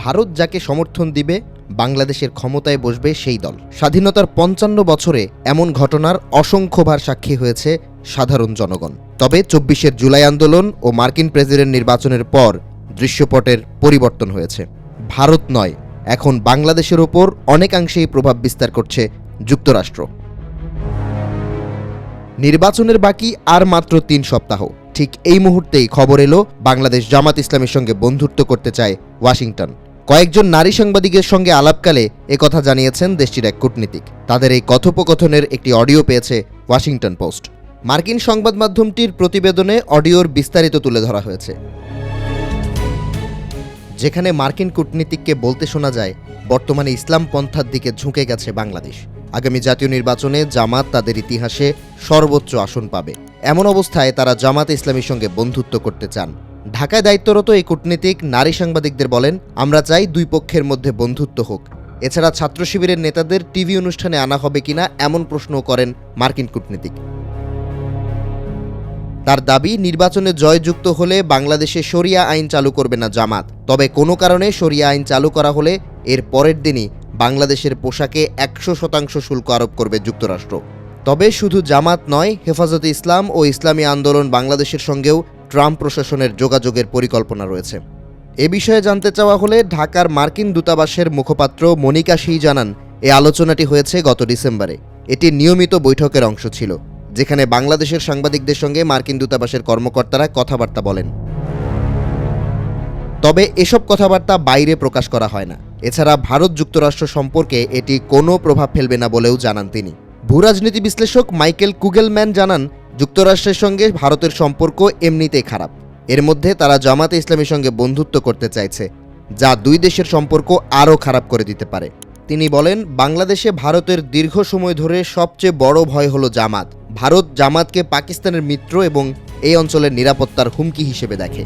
ভারত যাকে সমর্থন দিবে বাংলাদেশের ক্ষমতায় বসবে সেই দল। স্বাধীনতার ৫৫ বছরে এমন ঘটনার অসংখ্যবার সাক্ষী হয়েছে সাধারণ জনগণ। তবে ২৪শে জুলাই আন্দোলন ও মার্কিন প্রেসিডেন্ট নির্বাচনের পর দৃশ্যপটের পরিবর্তন হয়েছে। ভারত নয়, এখন বাংলাদেশের ওপর অনেকাংশেই প্রভাব বিস্তার করছে যুক্তরাষ্ট্র। নির্বাচনের বাকি আর মাত্র ৩ সপ্তাহ। ঠিক এই মুহূর্তেই খবর এলো বাংলাদেশ জামাত ইসলামের সঙ্গে বন্ধুত্ব করতে চায় ওয়াশিংটন। কয়েকজন নারী সাংবাদিকের সঙ্গে আলাপকালে একথা জানিয়েছেন দেশটির এক কূটনীতিক। তাদের এই কথোপকথনের একটি অডিও পেয়েছে ওয়াশিংটন পোস্ট। মার্কিন সংবাদ মাধ্যমটির প্রতিবেদনে অডিওর বিস্তারিত তুলে ধরা হয়েছে, যেখানে মার্কিন কূটনীতিককে বলতে শোনা যায় বর্তমানে ইসলাম পন্থার দিকে ঝুঁকে গেছে বাংলাদেশ। আগামী জাতীয় নির্বাচনে জামাত তাদের ইতিহাসে সর্বোচ্চ আসন পাবে। এমন অবস্থায় তারা জামাত ইসলামীর সঙ্গে বন্ধুত্ব করতে চান। ঢাকায় দায়িত্বরত এই কূটনীতিক নারী সাংবাদিকদের বলেন, আমরা চাই দুই পক্ষের মধ্যে বন্ধুত্ব হোক। এছাড়া ছাত্র শিবিরের নেতাদের টিভি অনুষ্ঠানে আনা হবে কিনা এমন প্রশ্নও করেন মার্কিন কূটনীতিক। তার দাবি, নির্বাচনে জয়যুক্ত হলে বাংলাদেশে শরিয়া আইন চালু করবে না জামাত। তবে কোনো কারণে শরিয়া আইন চালু করা হলে এর পরের দিনই বাংলাদেশের পোশাকে ১০০% শুল্ক আরোপ করবে যুক্তরাষ্ট্র। তবে শুধু জামাত নয়, হেফাজতে ইসলাম ও ইসলামী আন্দোলন বাংলাদেশের সঙ্গেও ট্রাম্প প্রশাসনের যোগাযোগের পরিকল্পনা রয়েছে। এ বিষয়ে জানতে চাওয়া হলে ঢাকার মার্কিন দূতাবাসের মুখপাত্র মনিকা সিং জানান, এই আলোচনাটি হয়েছে গত ডিসেম্বরে। এটি নিয়মিত বৈঠকের অংশ ছিল, যেখানে বাংলাদেশের সাংবাদিকদের সঙ্গে মার্কিন দূতাবাসের কর্মকর্তারা কথাবার্তা বলেন। তবে এসব কথাবার্তা বাইরে প্রকাশ করা হয় না। এছাড়া ভারত যুক্তরাষ্ট্র সম্পর্কে এটি কোনো প্রভাব ফেলবে না বলেও জানান তিনি। ভূরাজনীতি বিশ্লেষক মাইকেল কুগেলম্যান জানান, যুক্তরাষ্ট্রের সঙ্গে ভারতের সম্পর্ক এমনিতেই খারাপ। এর মধ্যে তারা জামাতে ইসলামীর সঙ্গে বন্ধুত্ব করতে চাইছে, যা দুই দেশের সম্পর্ক আরও খারাপ করে দিতে পারে। তিনি বলেন, বাংলাদেশে ভারতের দীর্ঘ সময় ধরে সবচেয়ে বড় ভয় হলো জামাত। ভারত জামাতকে পাকিস্তানের মিত্র এবং এই অঞ্চলের নিরাপত্তার হুমকি হিসেবে দেখে।